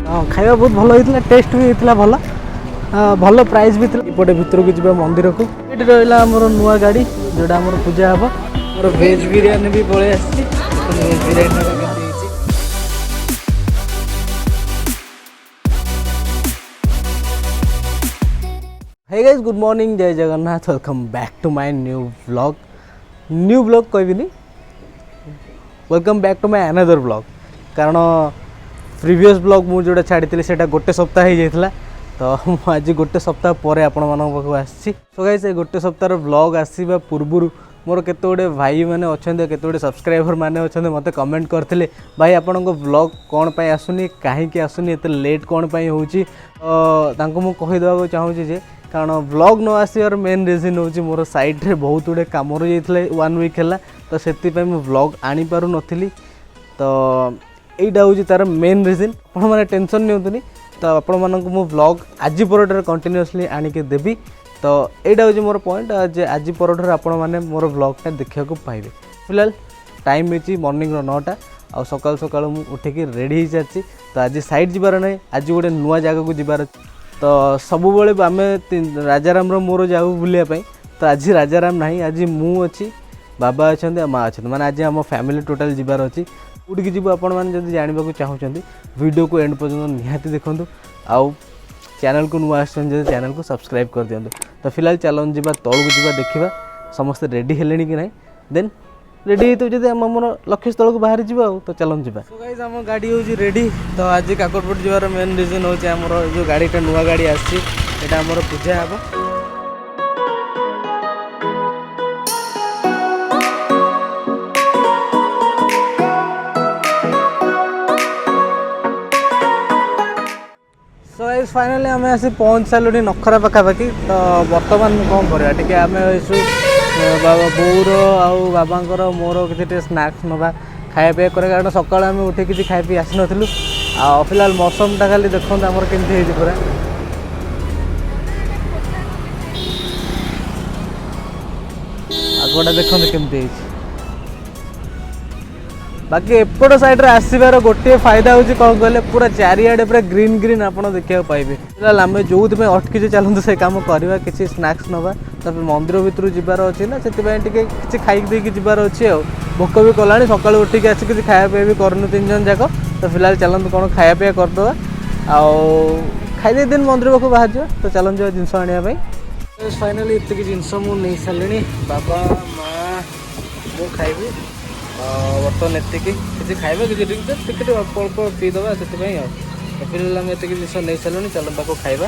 हाँ खाଇବା बहुत भल होता टेस्ट भी होता भल भल प्राइस भी इपटे भितर को जी मंदिर को ये रहा आमर नुआ गाड़ी जोटा आम पूजा हम मोर भेज बिरियानी भी पलि भेज biryani hey guys good morning Jai Jagannath welcome back to my new blog कहबी welcome back to my another blog कारण प्रीवियस ब्लॉग मुझे जोटा छाड़ी से गोटे सप्ताह हो जाता तो आज गोटे सप्ताह पर आपण पाखक आसी सो गाइस ये गोटे सप्ताह ब्लॉग आसवा पूर्व मोर केते भाई मैंने अच्छा केते सब्सक्राइबर मैंने अच्छा मत कमेंट करते भाई आपण ब्लॉग कौन पाई आसुनी कहीं आसुनी एत लेट कौन पाई होची मुझे कहीदेवा चाहूँगी जे कारण ब्लॉग न आसवर मेन रिजन हूँ मोर साइड रे बहुत गुड़े कम रही 1 वीक है तो से ब्लॉग आनी पारु नथिली तो यहीटा हूँ तार मेन रिजन आपण मैंने टेंशन नियंतुनी तो आपण मानक मु ब्लॉग आज पर कंटिन्यूअसली आनिके देवी तो यहीटा हूँ मोर पॉइंट जे आज पर आपण मैंने मोर ब्लॉगटा देखा पाइबे फिलहाल टाइम होती मॉर्निंग 9टा आ सकाल सकाल उठिकी रेडी हो सारी तो आज साइड जीवार ना आज गोटे नुआ जगह को जीवार तो सब आम राजाराम मोर जाऊ बुलायापी तो आज राजाराम ना आज मु अच्छी बाबा अच्छा माँ अच्छा माने आज आम फैमिली टोटाल जीवार अच्छी कौटिकी जीव आपण मैंने जानवा चाहते वीडियो को एंड पर्यटन निहाती देखूँ आउ चैनल को नुआ चैनल को सब्सक्राइब कर दिंतु तो फिलहाल चलन जी तौक जा देखा समस्ते रेडी है कि ना देन रेडी तो जब आम लक्ष्य स्थल को बाहरी जा तो चलन जी गाइस आम गाड़ी हूँ रेडी तो आज काकटपुर जीवार मेन रिजन हूँ आमर जो गाड़ीटा नुआ गाड़ी आसटा आमर पूजा हे सो गाइस फाइनली आम आसी पहुँच सारे नखरा पाखापाखि तो बर्तमान कौन करवा टी आम बाबा बोर आउ बाबांकर मोर किसी स्नाक्स नवा खाया पीया करे कारण सकाल आम उठे किसी खाई पी आसी नथिलु आ फिलहाल मौसमटा खाली देखते आमर केमती होती पूरा आगटा देखते केमती होती बाकी एपट साइड रे आसबार गोटे फायदा होची कौन कहले पूरा चारिआडे पूरा ग्रीन ग्रीन आप देखा पाइबे फिलहाल आम जो अटकी चलते से काम करवा किसी स्नाक्स नवा तब मंदिर भितर जीवार अच्छी ना से किसी खाई देकी जीवार अच्छे भोक भी कला सका उठिक आसी किसी खाया पीया भी करनु 3 जन जाक तो फिलहाल चलते कौन खाया पीया करदे खाई दिन मंदिर पाक बाहर जा तो चलते जा जिनस आने फाइनाली इतनी जिनस मुझे सारे बाबा माँ मु खाइबी बर्तमान एति किसी खाଇବା किसी टिके अल्प अल्प पीदे से फिलहाल आम एति जिन नहीं सारे चल ताको खाଇବା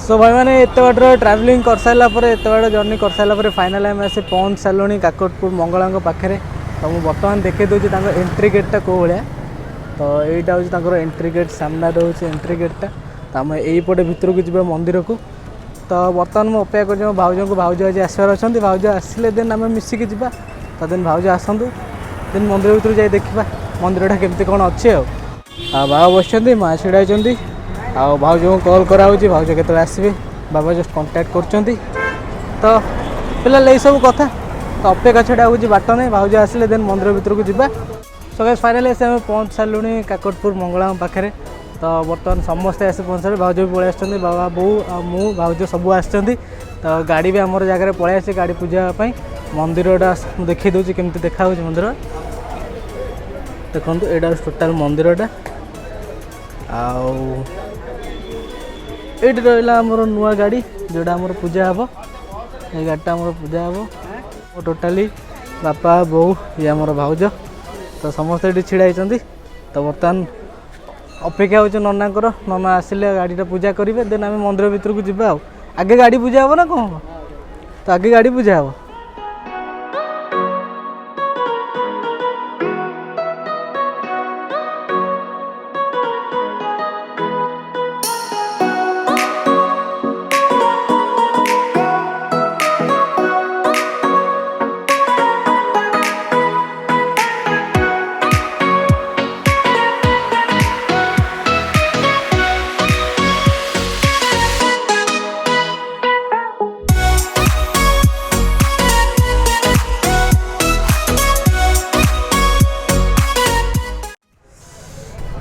सो भाई मैंने एत बाट ट्रावेलिंग कर सारापर एत बाट जर्नी कर सारापर फाइनाल आम आसी पहुँच सारे काकटपुर मंगला पाखे तो मुझे बर्तमान देखे दूसरी एंट्री गेटा कौ भाया तो यहाँ हूँ एंट्री गेट सामना रोचे एंट्री गेटा तो आम यहीपटे भितर को जी मंदिर को तो बर्तमान मुझे अपेक्षा कर भाउज को भाउज आज आसबार अच्छा भाउज आसिले देन आम मिसिकी जा तो देन भाउज आसतु देन मंदिर भर जाए देखा मंदिरटा केमती कौन अच्छे बाबा बस माँ छिड़ा भाउज को कॉल कराऊँ भाउज के आसबे बाबा जस्ट कंटाक्ट कर तो फिलहाल यही सब कथा तो अपेक्षा छड़ा हूँ बाट नहीं भाउज आसिले देन मंदिर भर को जा सो गाइस फाइनाली आम पहुँच सारे काकटपुर मंगला पाखे तो बर्तमान समस्ते आसी पहुँचे भाउज भी पलि आसुँच बाबा बो मु भाउज सब आसुँच तो गाड़ी भी आमर जगह पलि आसी गाड़ी पूजापी मंदिरटा देखी दूसरी केमती देखा मंदिर देखो यहाँ टोटाल मंदिरटा आठ रहा आमर नुआ गाड़ी जोटा आमर पूजा हम ये गाड़ीटा आमर पूजा हम टोटाली बापा बो ये आमर भाउज तो समस्ते ये छिड़ा होती तो बर्तमान अपेक्षा हो ननाकर नना आसिले गाड़ीटा पूजा करेंगे देन आम मंदिर भर को जा आगे गाड़ी पूजा हम ना कौन तो आगे गाड़ी पूजा हम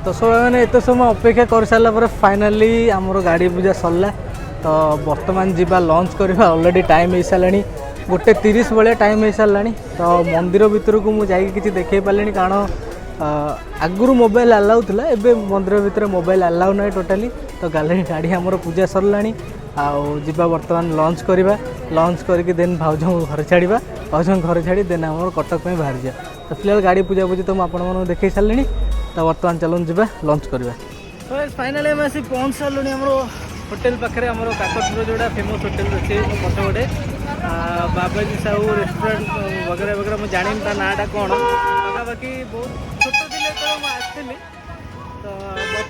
तो सो मैंने एत समय अपेक्षा कर सारा पर फाइनाली आमर गाड़ी पूजा सरला। तो बर्तमान जीवा लंच करवा ऑलरेडी टाइम हो सारा 1:30 भाया टाइम हो सारा। तो मंदिर भितर को मुझे किसी देखे पारे कारण आगुरी मोबाइल अलाउ था एवं मंदिर भितर मोबाइल अलाउ ना टोटाली। तो गाड़ी आमर पूजा सरला आवा बर्तमान लंच करवा लंच करके देन भाउज घर छाड़ा भाउज घर छाड़ी देन आम कटक में बाहर जा। तो फिलहाल गाड़ी पूजा पूजी तो मुझे देखे सारे। तो बर्तमान चलूँ जा लंच करवा। तो फाइनाली आम आसी पहुँच सारूँ आम होटेल पाखे आम काकटपुर जोड़ा फेमस होटेल अच्छे पछपटे बाबाजी साहू रेस्टोरेंट वगैरह वगैरह मुझे जानी ता नाटा कौन पाखापाखि बहुत छोट थे तो मुझे तो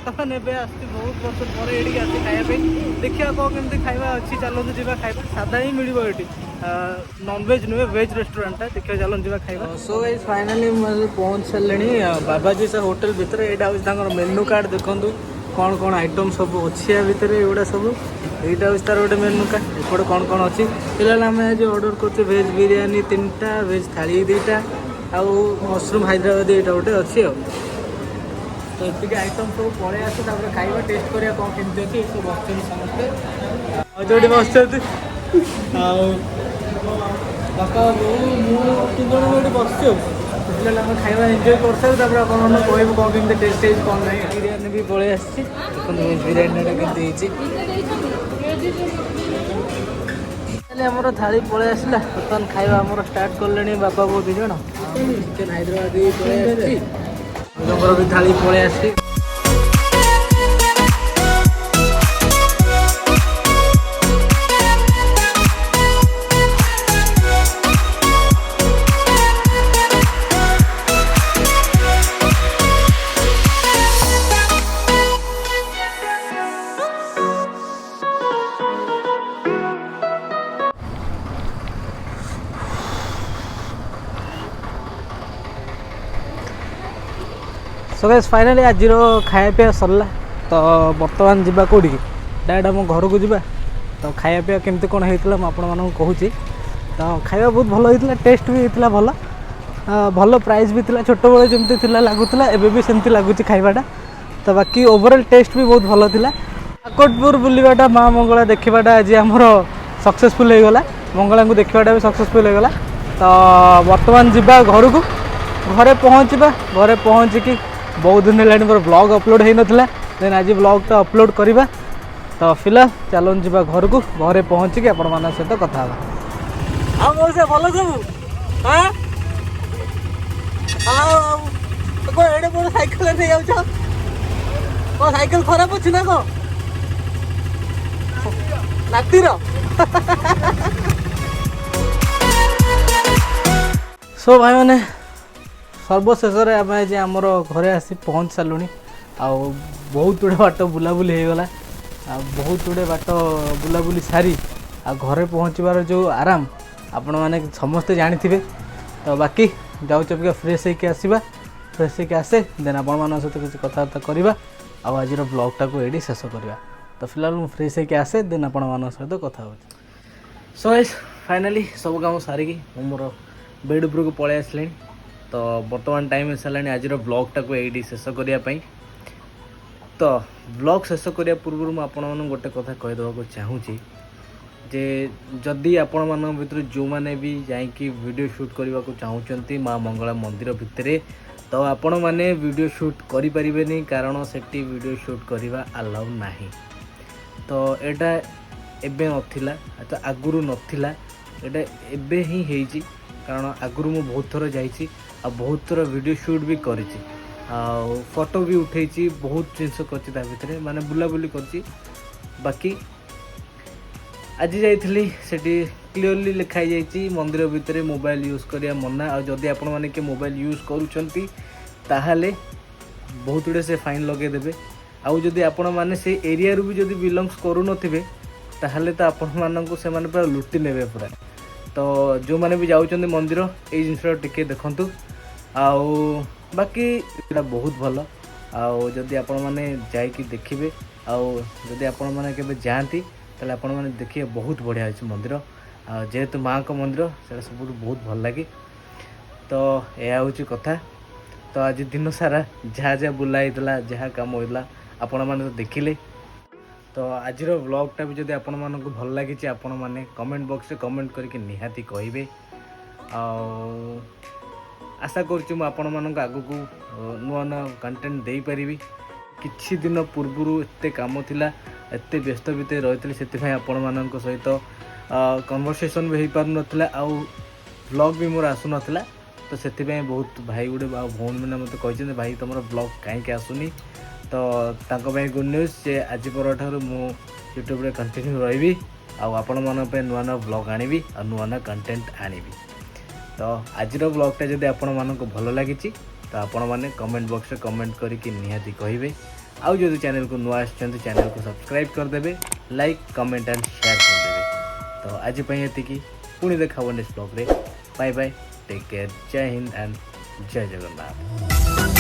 बर्तमान एवं आसी बहुत वर्ष पर ये आसी खायापी देखिए कौन केमती खाଇବା अच्छी चलते जावा खाଇବା सादा ही मिल ये नॉनवेज नुहे वेज रेस्टोरेंट देखिए चलते जावा खाଇବା। सो गाइस फाइनाली मुझे पहुँच सारे बाबाजी साहू होटेल भितर यहाँ हूँ मेनू कार्ड देखूँ कौन कौन आइटम सब अच्छी या भितर एगुड़ा सब यहाँ हूँ तार गोटे मेनू कार्ड एपटे कौन कौन अच्छी फिलहाल आम आज ऑर्डर कर वेज बिरियानी 3टा वेज थाली 2टा आउ मशरूम हैदराबाद यहाँ गोटे अच्छी तो ये आइटम सब पलि आस खाଇବା टेस्ट करा कौन केमती अच्छी सब बस समस्ते जो बस बापा बोऊ मुझे 3 जन ये बस फिलहाल आम खाଇବା एंजॉय कर सारे आप कहूँ कौन केमती टेस्ट है कौन ना बिरियानी भी पलि आसी वेज बिरियानी केमती आमर थाली पलि आसला बर्तमान खाଇବା आमर स्टार्ट कले बापा बो 2 जन चिकेन हैदराबाद पलि आसी भी थाली पलि आसी। सो गाइस फाइनाली आज खाया पीया सरला। तो बर्तमान जीवा कौटी की डायरेक्ट आम घर को जीवा। तो खाया पीया केमती कौन होता मुझे कहूँ तो खाया बहुत भल होता टेस्ट भी होता भल भल प्राइस भी थी छोट बड़े जमती थी लगुला एवं भी सेमती लगुच खाइबाटा। तो बाकी ओवरऑल टेस्ट भी बहुत भल था। काकटपुर बुलवाटा माँ मंगला देखाटा आज आमर सक्सेसफुल हो गला मंगला को देखाटा भी सक्सेसफुल हो गला। तो बर्तमान जीवा घर को घरे पहुँचवा घरे पहुँचिकी बहुत दिन है मोर ब्लॉग अपलोड हो नाला देन आज ब्लॉग तो अपलोड करवा। तो फिलहाल चलन जा घर को घरे पहुँचिकी आपण मान सहित कथा से भल सब हाँ एडे बड़ साइकेल नहीं जाऊ साइकेल खराब अच्छी ना कौन नातीर सो भाई मैंने सर्वशेष आम आज आमर घरे आसी पहुँच सारूँ बहुत गुड़े बाट बुलाबुली होगला बहुत गुड़े बाट बुलाबुली सारी घरे पहुँचबार जो आराम आपण मैंने समस्ते जानी। तो बाकी जाऊँ फ्रेश होकर आसवा फ्रेश होकर आसे देन आपण मान सहित किसी कथबार्ता करवा आज ब्लॉगटा को ये शेष करवा। तो फिलहाल मुझे फ्रेश होकर आसे देन आपण मान सहित कथा हो। सो फाइनाली सब काम सारिकी मोर बेड उपरको पलि आसले। तो बर्तमान टाइम हो सारा आज ब्लॉगटा को ये शेष करने। तो ब्लॉग शेष करने पूर्व मुझे गोटे कथा कहीदेवा चाहूँगी जे जदि आपण मान भर जो मैंने भी जाकि वीडियो शूट करने को चाहूँगी माँ मंगला मंदिर भितर तो आपण मैंने वीडियो शूट करें कारण से वीडियो शूट करवा अलाउ ना। तो एटा एबे नथिला तो आगुरु नथिला एटा एबे ही हेजी कारण आगुरु मु बहुत थर जाइछि आ बहुत थर वीडियो शूट भी करिछि आ फोटो भी उठेछि बहुत जिनस करछि ता भितरे माने बुलाबुली करछि। बाकी आज जाइथिली सेठी क्लियरली लिखाई जाइछि मंदिर भितरे मोबाइल यूज करिया मना आ जदि आपण माने के मोबाइल यूज करूछंती ताहाले बहुत गुड़े से फाइन लगे देबे आउ जदि आपण माने से एरिया रु भी जदि बिलोंग्स करू नथिबे ताहाले तो आपण माननकु से माने पूरा लुटी नेबे पूरा। तो जो माने भी जाउछंती मंदिर ए जिनसरा टिके देखंतु आउ बाकी एटा बहुत भल आउ जदि आपण माने जाई कि देखिबे आउ जदि आपण माने केबे जांती ताले आपण माने देखिए बहुत बढ़िया अछि मंदिर आ जेहेतु माँ को मंदिर से सब बहुत भल लगे। तो यह हूँ कथा तो आज दिन सारा जहाँ जहाँ बुलाई जहाँ काम होता आपण मैंने तो देखिले। तो आज व्लॉगटा भी जब आपण मानक भल लगी आपण मैंने कमेंट बॉक्स रे कमेंट करके निहाती कहे। आशा करूँ आपण मानक आगक नुआ नुआ कंटेंट दे पारि। किछि दिन पूर्व एत काम थिला एत व्यस्त भितर रही से आपण मान सहित कन्वर्सेशन भी हो पार नाला आउ व्लॉग भी मोर आसु नाला। तो से बहुत भाई गुड़े भौणी मैंने मत कहते भाई तुम ब्लॉग कहीं आसुनी। तो गुड न्यूज से आज पर मु यूट्यूब रे कंटिन्यू रही आपण मान नुआ नुआ ब्लॉग आनी और नुआ नुआ कंटेंट आनी। तो आज ब्लॉगटा जब आपण मानक भल लगी तो आपण मैंने कमेंट बॉक्स रे कमेंट करके निहाती कहे। आउ जदि चैनल को नुआ आसछन्ति चैनल को सब्सक्राइब करदेवे, लाइक कमेंट एंड शेयर करदेवे। तो आज ये पुणी देखा नेक्स्ट ब्लॉग रे। Bye bye, take care, Jai Hind and जय जगन्नाथ।